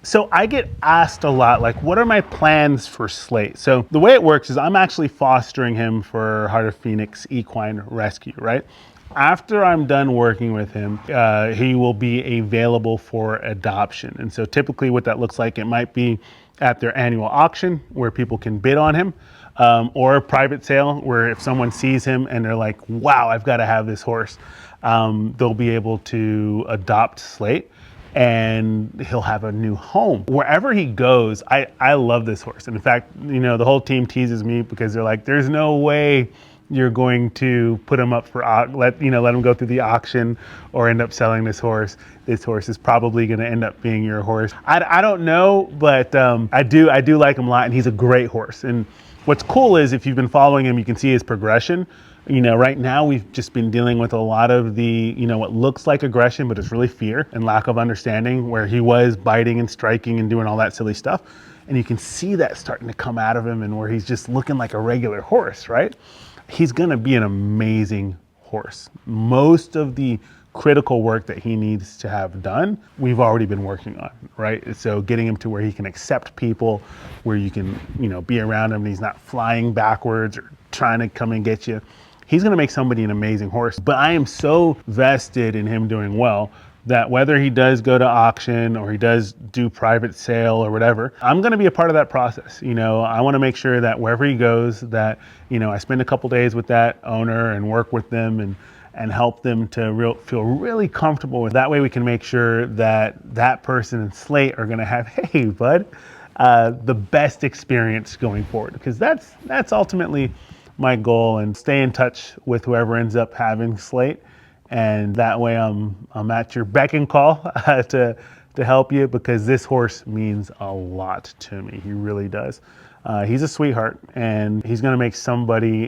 So I get asked a lot, like, what are my plans for Slate? So the way it works is I'm actually fostering him for Heart of Phoenix Equine Rescue, right? After I'm done working with him, he will be available for adoption. And so typically what that looks like, it might be at their annual auction where people can bid on him, or a private sale where if someone sees him and they're like, wow, I've got to have this horse, they'll be able to adopt Slate and he'll have a new home. Wherever he goes, I love this horse. And in fact, you know, the whole team teases me because they're like, there's no way you're going to put him up for, let him go through the auction or end up selling this horse. This horse is probably going to end up being your horse. I don't know, but I do like him a lot, and he's a great horse. And what's cool is if you've been following him, you can see his progression. You know, right now we've just been dealing with a lot of the, you know, what looks like aggression, but it's really fear and lack of understanding, where he was biting and striking and doing all that silly stuff. And you can see that starting to come out of him, and where he's just looking like a regular horse, right? He's going to be an amazing horse. Most of the critical work that he needs to have done, we've already been working on, right? So getting him to where he can accept people, where you can, you know, be around him and he's not flying backwards or trying to come and get you. He's going to make somebody an amazing horse. But I am so vested in him doing well that whether he does go to auction or he does do private sale or whatever, I'm going to be a part of that process. You know, I want to make sure that wherever he goes, that, you know, I spend a couple days with that owner and work with them and help them to feel really comfortable with. That way we can make sure that that person and Slate are going to have, hey, bud, the best experience going forward, because that's ultimately my goal. And stay in touch with whoever ends up having Slate, and that way I'm at your beck and call to help you, because this horse means a lot to me. He really does. He's a sweetheart, and he's going to make somebody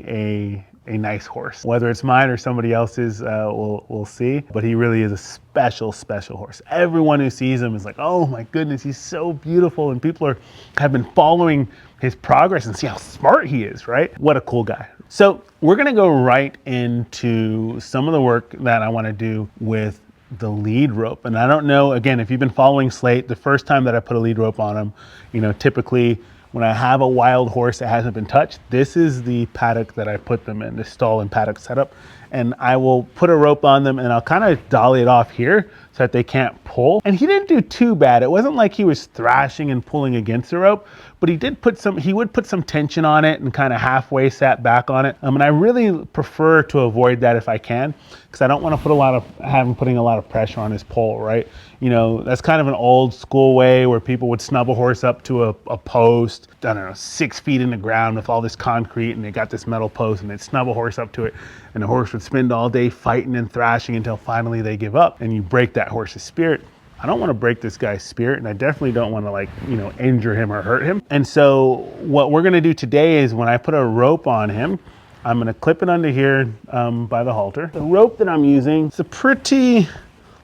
a nice horse. Whether it's mine or somebody else's, we'll see. But he really is a special horse. Everyone who sees him is like, oh my goodness, he's so beautiful. And people have been following his progress and see how smart he is, right? What a cool guy. So we're gonna go right into some of the work that I wanna do with the lead rope. And I don't know, again, if you've been following Slate, the first time that I put a lead rope on him, you know, typically when I have a wild horse that hasn't been touched, this is the paddock that I put them in, the stall and paddock setup. And I will put a rope on them and I'll kind of dolly it off here so that they can't pull. And he didn't do too bad. It wasn't like he was thrashing and pulling against the rope, but he would put some tension on it and kind of halfway sat back on it. And I really prefer to avoid that if I can, because I don't want to have him putting a lot of pressure on his pole, right? You know, that's kind of an old school way where people would snub a horse up to a post, I don't know, 6 feet in the ground with all this concrete, and they got this metal post and they'd snub a horse up to it, and the horse would spend all day fighting and thrashing until finally they give up, and you break that horse's spirit. I don't want to break this guy's spirit, and I definitely don't want to, like, you know, injure him or hurt him. And so what we're going to do today is when I put a rope on him, I'm going to clip it under here by the halter. The rope that I'm using, it's a pretty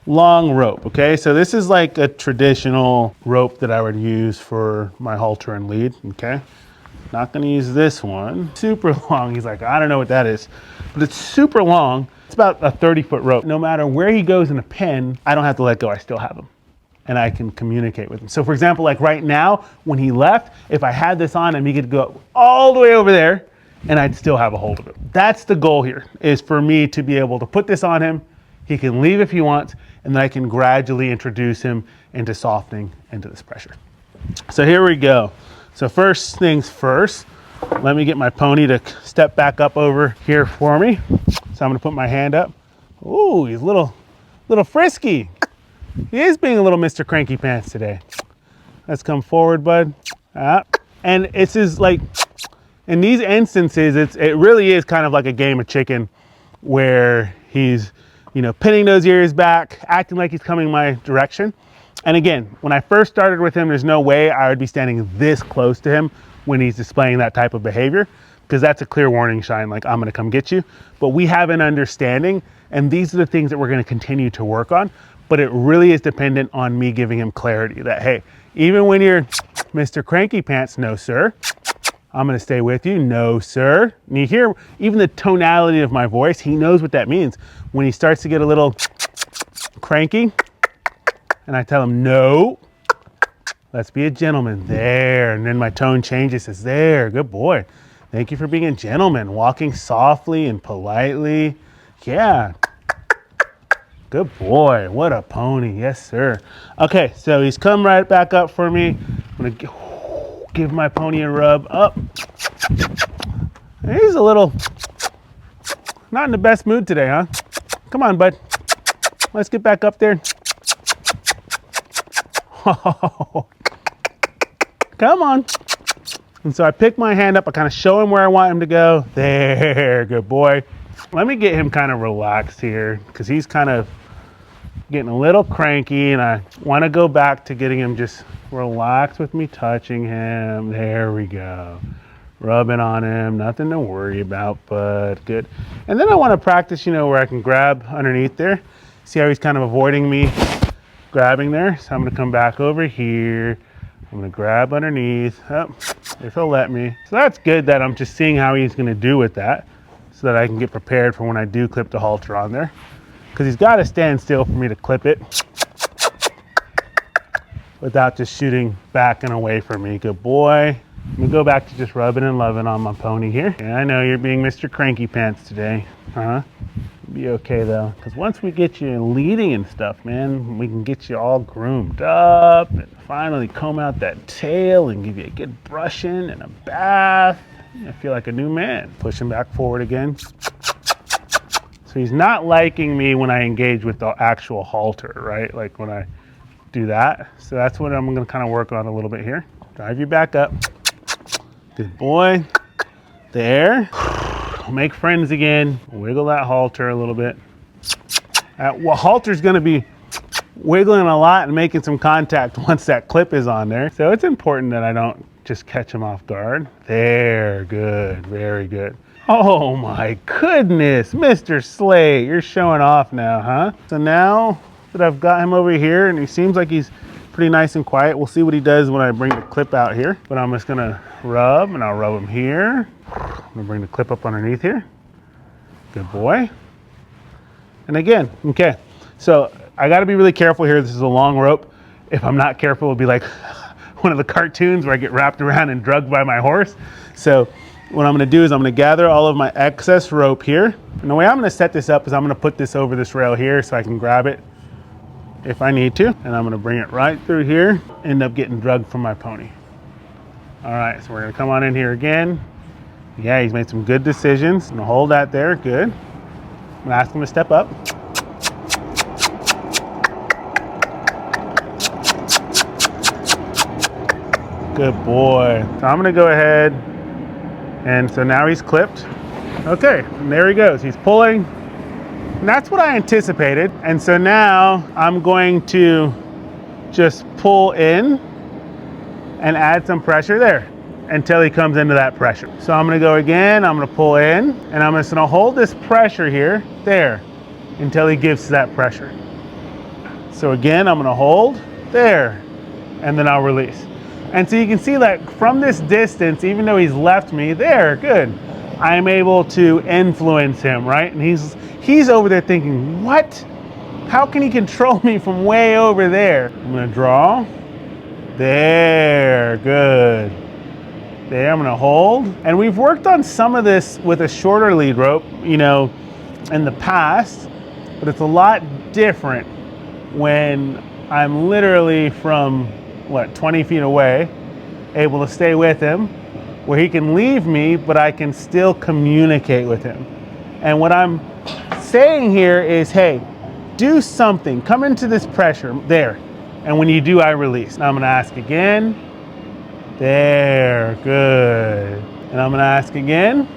long rope, okay? So this is like a traditional rope that I would use for my halter and lead, okay? Not gonna use this one. Super long. He's like, I don't know what that is, but it's super long. It's about a 30-foot rope. No matter where he goes in a pen, I don't have to let go. I still have him, and I can communicate with him. So for example, like right now, when he left, if I had this on him, he could go all the way over there and I'd still have a hold of it. That's the goal here, is for me to be able to put this on him. He can leave if he wants, and then I can gradually introduce him into softening into this pressure. So here we go. So first things first, let me get my pony to step back up over here for me. So I'm gonna put my hand up. Ooh, he's a little frisky. He is being a little Mr. Cranky Pants today. Let's come forward, bud. And it's just like, in these instances, it really is kind of like a game of chicken, where he's, you know, pinning those ears back, acting like he's coming my direction. And again, when I first started with him, there's no way I would be standing this close to him when he's displaying that type of behavior, because that's a clear warning sign, like, I'm gonna come get you. But we have an understanding, and these are the things that we're gonna continue to work on. But it really is dependent on me giving him clarity that, hey, even when you're Mr. Cranky Pants, no, sir, I'm gonna stay with you, no, sir. And you hear even the tonality of my voice, he knows what that means. When he starts to get a little cranky, and I tell him, no, Let's be a gentleman. There. And then my tone changes, says, there, good boy. Thank you for being a gentleman, walking softly and politely. Yeah. Good boy. What a pony. Yes, sir. Okay, so he's come right back up for me. I'm going to give my pony a rub up. He's a little not in the best mood today, huh? Come on, bud. Let's get back up there. Come on. And so I pick my hand up. I kind of show him where I want him to go. There, good boy. Let me get him kind of relaxed here because he's kind of getting a little cranky, and I want to go back to getting him just relaxed with me touching him. There we go. Rubbing on him, nothing to worry about, but good. And then I want to practice, where I can grab underneath there. See how he's kind of avoiding me grabbing there? So I'm going to come back over here. I'm going to grab underneath. Oh, if he'll let me. So that's good that I'm just seeing how he's going to do with that so that I can get prepared for when I do clip the halter on there. Because he's got to stand still for me to clip it without just shooting back and away from me. Good boy. I'm going to go back to just rubbing and loving on my pony here. Yeah, I know you're being Mr. Cranky Pants today. Huh? Be okay though, because once we get you leading and stuff, man, we can get you all groomed up and finally comb out that tail and give you a good brushing and a bath. I feel like a new man. Push him back forward again. So he's not liking me when I engage with the actual halter, right? Like when I do that. So that's what I'm going to kind of work on a little bit here. Drive you back up. Good boy. There. Make friends again. Wiggle that halter a little bit. Halter's going to be wiggling a lot and making some contact once that clip is on there. So it's important that I don't just catch him off guard. There, good, very good. Oh my goodness, Mr. Slate, you're showing off now, huh? So now that I've got him over here and he seems like he's pretty nice and quiet, we'll see what he does when I bring the clip out here. But I'm just gonna rub, and I'll rub him here. I'm gonna bring the clip up underneath here. Good boy. And again, okay, so I gotta be really careful here. This is a long rope. If I'm not careful, it'll be like one of the cartoons where I get wrapped around and drugged by my horse. So what I'm going to do is I'm going to gather all of my excess rope here. And the way I'm going to set this up is I'm going to put this over this rail here so I can grab it if I need to. And I'm going to bring it right through here, end up getting drugged from my pony. All right, so we're going to come on in here again. Yeah, he's made some good decisions. I'm going to hold that there, good. I'm going to ask him to step up. Good boy. So I'm going to go ahead. And so now he's clipped. Okay, and there he goes. He's pulling. And that's what I anticipated. And so now I'm going to just pull in and add some pressure there until he comes into that pressure. So I'm gonna go again, I'm gonna pull in, and I'm just gonna hold this pressure here, there, until he gives that pressure. So again, I'm gonna hold, there, and then I'll release. And so you can see that from this distance, even though he's left me, there, good, I'm able to influence him, right? And he's over there thinking, what? How can he control me from way over there? I'm gonna draw, there, good. There, I'm gonna hold. And we've worked on some of this with a shorter lead rope, in the past, but it's a lot different when I'm literally from, 20 feet away, able to stay with him, where he can leave me, but I can still communicate with him. And what I'm saying here is, hey, do something, come into this pressure, there. And when you do, I release. Now I'm gonna ask again, there, good. And I'm gonna ask again.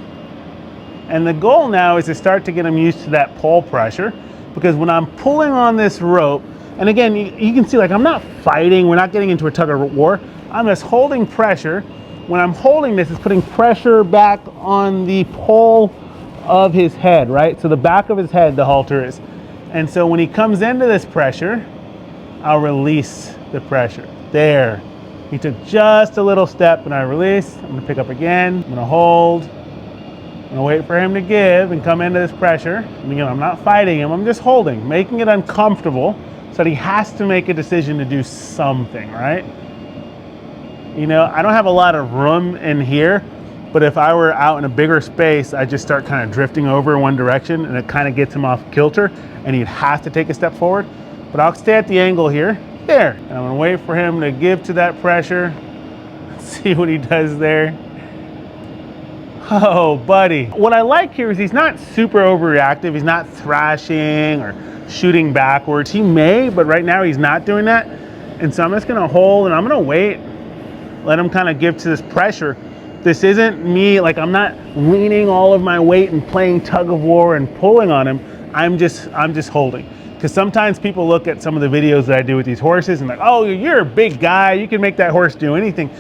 And the goal now is to start to get him used to that pull pressure, because when I'm pulling on this rope, and again, you can see, I'm not fighting, we're not getting into a tug of war, I'm just holding pressure. When I'm holding this, it's putting pressure back on the pole of his head, right? So the back of his head, the halter is. And so when he comes into this pressure, I'll release the pressure. There. He took just a little step and I release. I'm gonna pick up again. I'm gonna hold. I'm gonna wait for him to give and come into this pressure. And again, I'm not fighting him, I'm just holding, making it uncomfortable so that he has to make a decision to do something, right? You know, I don't have a lot of room in here, but if I were out in a bigger space, I just start kind of drifting over in one direction and it kind of gets him off kilter and he'd have to take a step forward. But I'll stay at the angle here, there. And I'm gonna wait for him to give to that pressure. See what he does there. Oh, buddy. What I like here is he's not super overreactive. He's not thrashing or shooting backwards. He may, but right now he's not doing that. And so I'm just gonna hold and I'm gonna wait, let him kind of give to this pressure. This isn't me, like I'm not leaning all of my weight and playing tug of war and pulling on him. I'm just holding. Because sometimes people look at some of the videos that I do with these horses and like, oh, you're a big guy, you can make that horse do anything.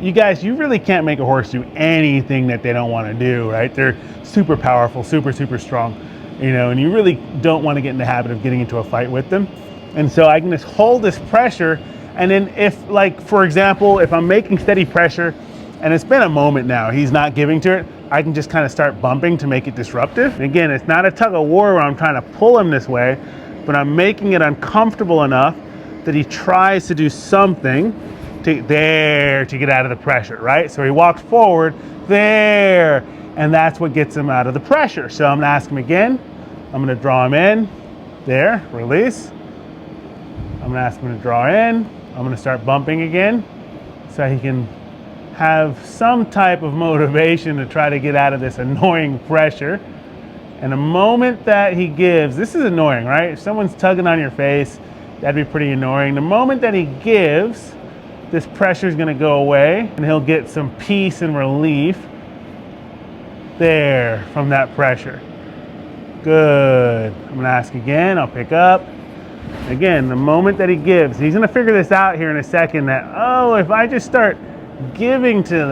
You guys, you really can't make a horse do anything that they don't want to do, right? They're super powerful, super strong, you know, and you really don't want to get in the habit of getting into a fight with them. And so I can just hold this pressure. And then if, like, for example, if I'm making steady pressure and it's been a moment now, he's not giving to it, I can just kind of start bumping to make it disruptive. And again, it's not a tug of war where I'm trying to pull him this way, but I'm making it uncomfortable enough that he tries to do something to get out of the pressure, right? So he walks forward there, and that's what gets him out of the pressure. So I'm gonna ask him again. I'm gonna draw him in, there, release. I'm gonna ask him to draw in. I'm gonna start bumping again so he can have some type of motivation to try to get out of this annoying pressure. And the moment that he gives, this is annoying, right? If someone's tugging on your face, that'd be pretty annoying. The moment that he gives, this pressure is gonna go away and he'll get some peace and relief there from that pressure. Good. I'm gonna ask again, I'll pick up. Again, the moment that he gives, he's gonna figure this out here in a second that, oh, if I just start giving to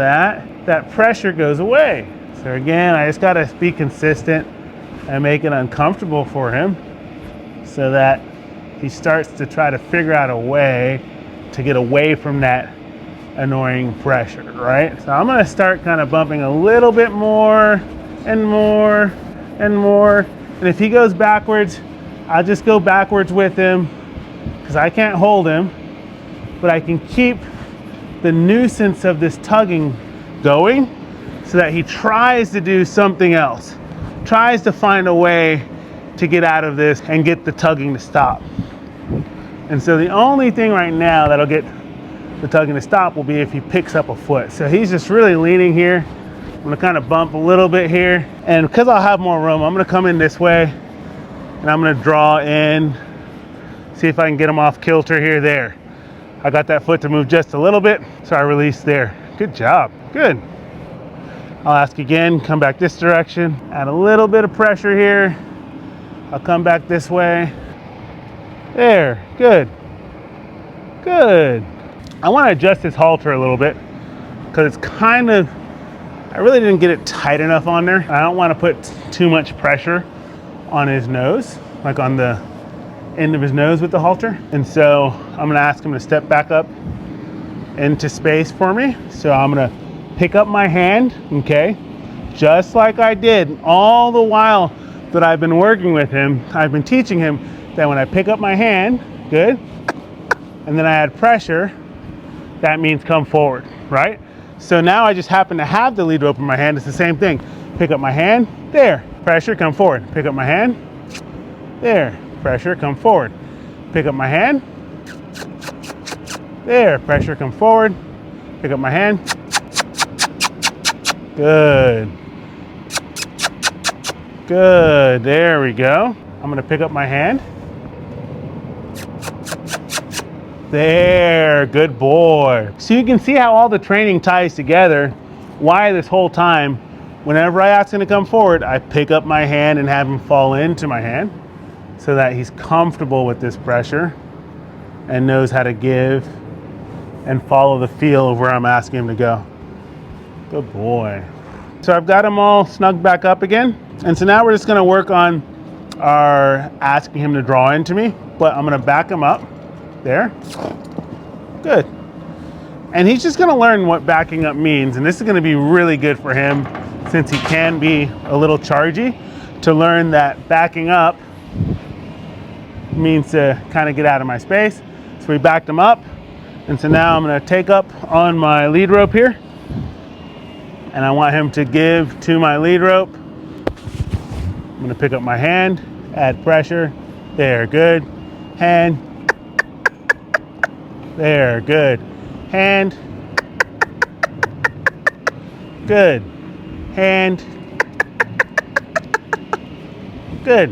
that pressure goes away. So again, I just gotta be consistent and make it uncomfortable for him so that he starts to try to figure out a way to get away from that annoying pressure, right? So I'm gonna start kind of bumping a little bit more and more and more. And if he goes backwards, I'll just go backwards with him because I can't hold him, but I can keep the nuisance of this tugging going so that he tries to do something else, tries to find a way to get out of this and get the tugging to stop. And so the only thing right now that'll get the tugging to stop will be if he picks up a foot. So he's just really leaning here. I'm gonna kind of bump a little bit here. And because I'll have more room, I'm gonna come in this way and I'm gonna draw in, see if I can get him off kilter here, there. I got that foot to move just a little bit, so I release there. Good job, good. I'll ask again, come back this direction, add a little bit of pressure here. I'll come back this way. There, good, good. I want to adjust this halter a little bit because it's kind of, I really didn't get it tight enough on there. I don't want to put too much pressure on his nose, like on the end of his nose with the halter. And so I'm gonna ask him to step back up into space for me. So I'm gonna pick up my hand, okay? Just like I did all the while that I've been working with him. I've been teaching him that when I pick up my hand, good, and then I add pressure, that means come forward, right? So now I just happen to have the lead rope in my hand. It's the same thing. Pick up my hand, there, pressure, come forward. Pick up my hand, there, pressure, come forward. Pick up my hand, there, pressure, come forward. Pick up my hand, good. Good, there we go. I'm gonna pick up my hand. There, good boy. So you can see how all the training ties together. Why this whole time, whenever I ask him to come forward, I pick up my hand and have him fall into my hand so that he's comfortable with this pressure and knows how to give and follow the feel of where I'm asking him to go. Good boy. So I've got him all snug back up again. And so now we're just gonna work on our asking him to draw into me, but I'm gonna back him up. There, good. And he's just gonna learn what backing up means, and this is gonna be really good for him since he can be a little chargy, to learn that backing up means to kind of get out of my space. So we backed him up, And so now I'm gonna take up on my lead rope here, and I want him to give to my lead rope. I'm gonna pick up my hand, add pressure. There, good. Hand. There, good. Hand. Good. Hand. Good.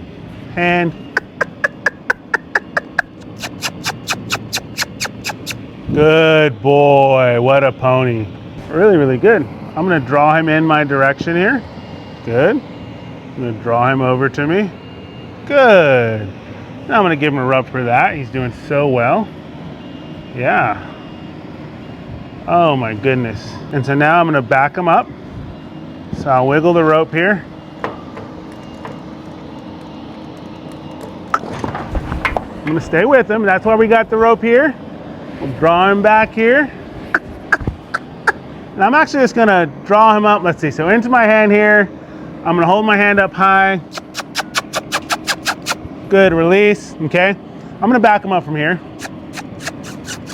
Hand. Good boy. What a pony. Really, really good. I'm gonna draw him in my direction here. Good. I'm gonna draw him over to me. Good. Now I'm gonna give him a rub for that. He's doing so well. Yeah. Oh my goodness. And so now I'm gonna back him up. So I'll wiggle the rope here. I'm gonna stay with him. That's why we got the rope here. We'll draw him back here. And I'm actually just gonna draw him up. Let's see, so into my hand here. I'm gonna hold my hand up high. Good, release, okay? I'm gonna back him up from here.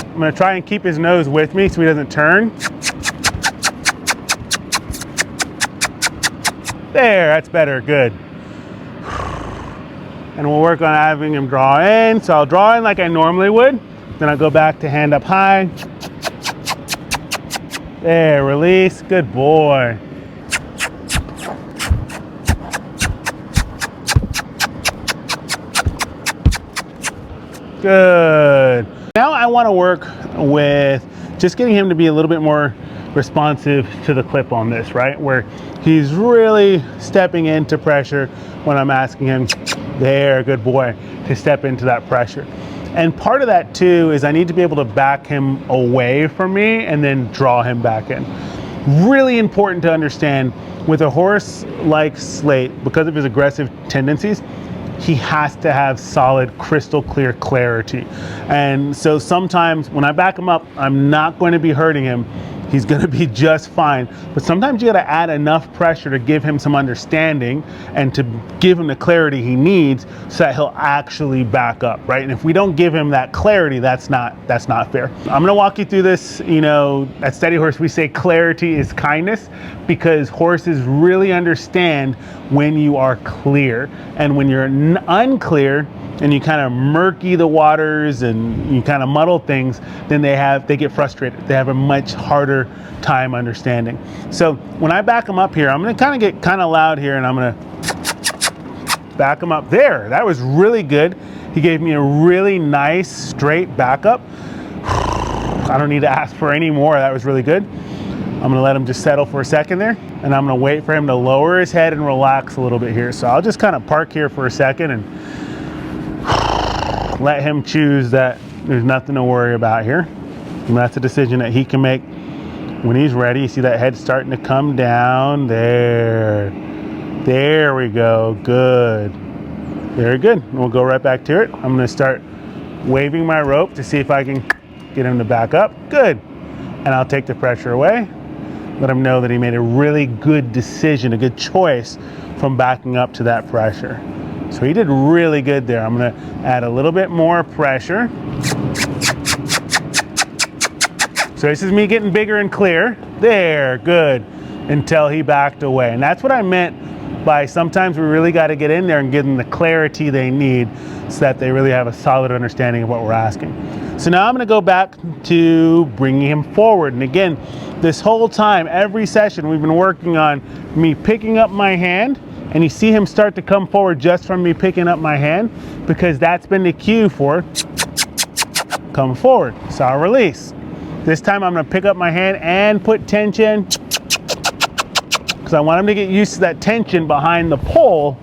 I'm gonna try and keep his nose with me so he doesn't turn. There, that's better, good. And we'll work on having him draw in. So I'll draw in like I normally would. Then I'll go back to hand up high. There, release, good boy. Good. Now I want to work with just getting him to be a little bit more responsive to the clip on this, right? Where he's really stepping into pressure when I'm asking him, there, good boy, to step into that pressure. And part of that too is I need to be able to back him away from me and then draw him back in. Really important to understand with a horse like Slate, because of his aggressive tendencies, he has to have solid, crystal clear clarity. And so sometimes when I back him up, I'm not going to be hurting him. He's gonna be just fine. But sometimes you gotta add enough pressure to give him some understanding and to give him the clarity he needs so that he'll actually back up, right? And if we don't give him that clarity, that's not fair. I'm gonna walk you through this. You know, at Steady Horse, we say clarity is kindness, because horses really understand when you are clear. And when you're unclear, and you kind of murky the waters and you kind of muddle things, then they get frustrated. They have a much harder time understanding. So when I back them up here, I'm gonna kind of get kind of loud here, and I'm gonna back them up there. That was really good. He gave me a really nice straight backup. I don't need to ask for any more. That was really good. I'm gonna let him just settle for a second there, and I'm gonna wait for him to lower his head and relax a little bit here. So I'll just kind of park here for a second and let him choose that there's nothing to worry about here. And that's a decision that he can make when he's ready. You see that head starting to come down. There we go, good. Very good, and we'll go right back to it. I'm gonna start waving my rope to see if I can get him to back up. Good, and I'll take the pressure away. Let him know that he made a really good decision, a good choice from backing up to that pressure. So he did really good there. I'm gonna add a little bit more pressure. So this is me getting bigger and clear. There, good, until he backed away. And that's what I meant by sometimes we really gotta get in there and give them the clarity they need so that they really have a solid understanding of what we're asking. So now I'm gonna go back to bringing him forward. And again, this whole time, every session, we've been working on me picking up my hand, and you see him start to come forward just from me picking up my hand, because that's been the cue for come forward. So I'll release. This time I'm gonna pick up my hand and put tension, because I want him to get used to that tension behind the pole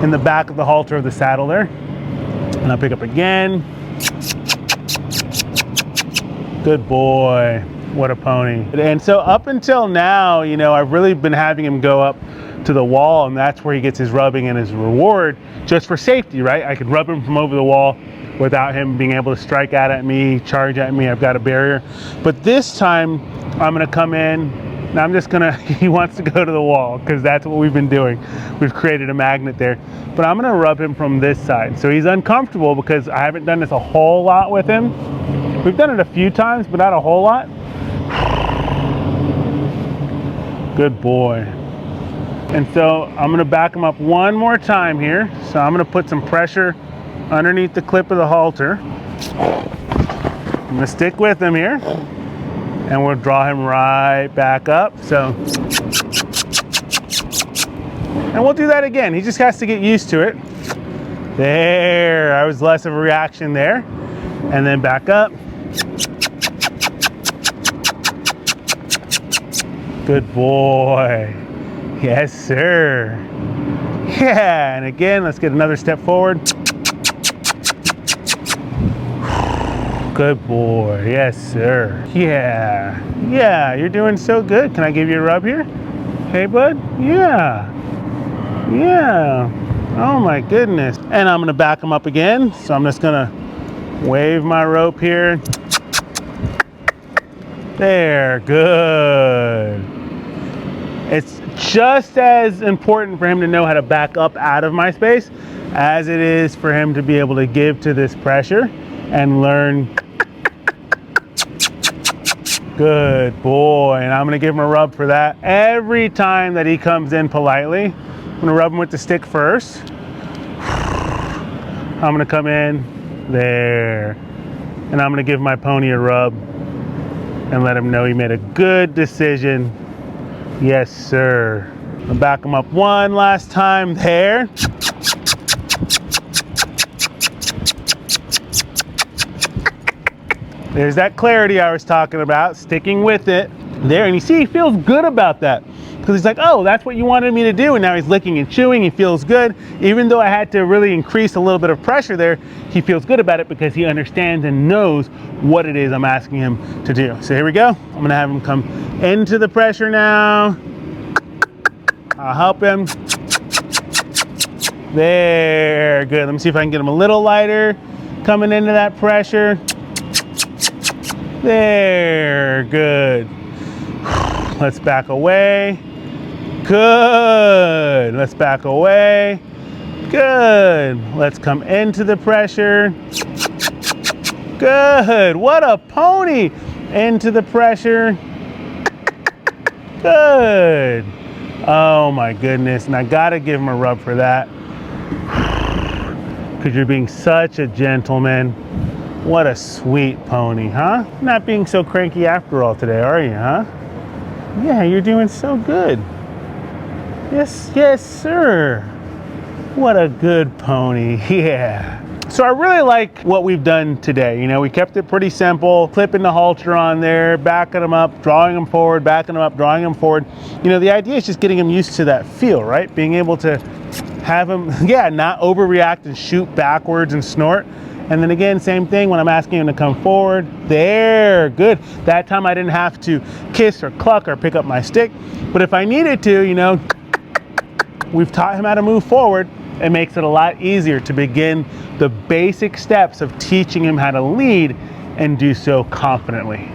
in the back of the halter of the saddle there. And I'll pick up again. Good boy, what a pony. And so up until now, you know, I've really been having him go up to the wall, and that's where he gets his rubbing and his reward, just for safety, right? I could rub him from over the wall without him being able to strike out at me, charge at me. I've got a barrier. But this time I'm gonna come in, and I'm just gonna, he wants to go to the wall, because that's what we've been doing. We've created a magnet there. But I'm gonna rub him from this side. So he's uncomfortable because I haven't done this a whole lot with him. We've done it a few times, but not a whole lot. Good boy. And so I'm gonna back him up one more time here. So I'm gonna put some pressure underneath the clip of the halter. I'm gonna stick with him here, and we'll draw him right back up. So, and we'll do that again. He just has to get used to it. There, I was less of a reaction there. And then back up. Good boy. Yes, sir. Yeah, and again, let's get another step forward. Good boy. Yes, sir. Yeah. Yeah, you're doing so good. Can I give you a rub here? Hey, bud? Yeah. Yeah. Oh my goodness. And I'm gonna back him up again. So I'm just gonna wave my rope here. There, good. It's just as important for him to know how to back up out of my space as it is for him to be able to give to this pressure and learn. Good boy. And I'm gonna give him a rub for that. Every time that he comes in politely, I'm gonna rub him with the stick first. I'm gonna come in there, and I'm gonna give my pony a rub and let him know he made a good decision. Yes, sir. I'll back him up one last time there. There's that clarity I was talking about, sticking with it there. And you see, he feels good about that because he's like, oh, that's what you wanted me to do. And now he's licking and chewing. He feels good. Even though I had to really increase a little bit of pressure there, he feels good about it because he understands and knows what it is I'm asking him to do. So here we go. I'm gonna have him come into the pressure now. I'll help him. There, good. Let me see if I can get him a little lighter coming into that pressure. There, good. Let's back away. Good. Let's back away. Good. Let's come into the pressure. Good. What a pony. Into the pressure. Good. Oh my goodness. And I gotta give him a rub for that. Because you're being such a gentleman. What a sweet pony, huh? Not being so cranky after all today, are you, huh? Yeah, you're doing so good. Yes, yes, sir. What a good pony, yeah. So I really like what we've done today. You know, we kept it pretty simple, clipping the halter on there, backing him up, drawing him forward, backing him up, drawing him forward. You know, the idea is just getting him used to that feel, right? Being able to have him, yeah, not overreact and shoot backwards and snort. And then again, same thing when I'm asking him to come forward. There, good. That time I didn't have to kiss or cluck or pick up my stick. But if I needed to, you know, we've taught him how to move forward. It makes it a lot easier to begin the basic steps of teaching him how to lead and do so confidently.